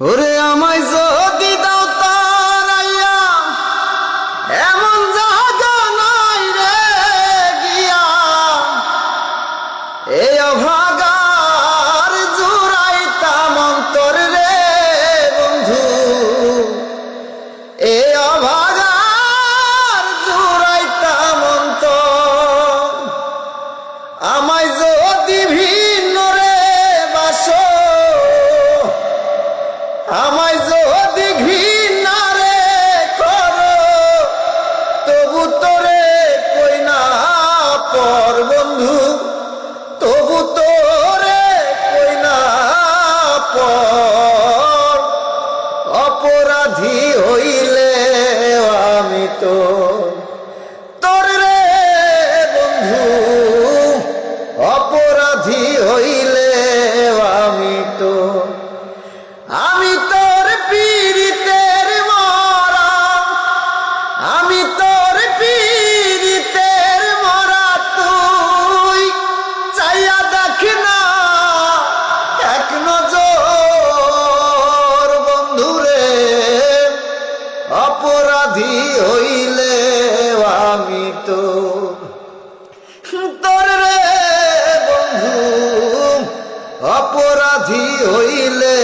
ওরে আমায় যদি দাও তারাইয়া, এমন জায়গা নাই রে গিয়া, এই অভাগার জুড়াইতাম অন্তর রে বন্ধু, এই অভাগার জুড়াইতাম অন্তর। আমায় যদি ভিন্ন রে বাসো, আমায় যদি ঘৃণা রে করো, তবু তোরে কই না পর বন্ধু, তবু তোরে কই না পর। অপরাধী হইলে আমি তো তোর রে বন্ধু, অপরাধী হইলে আমি তো, আমি তোর পীড়িতের মরা, আমি তোর পীড়িতের মরা, তুই চাইয়া দেখ না এক নজর বন্ধু রে। অপরাধী হইলে আমি তো তোর রে বন্ধু, অপরাধী হইলে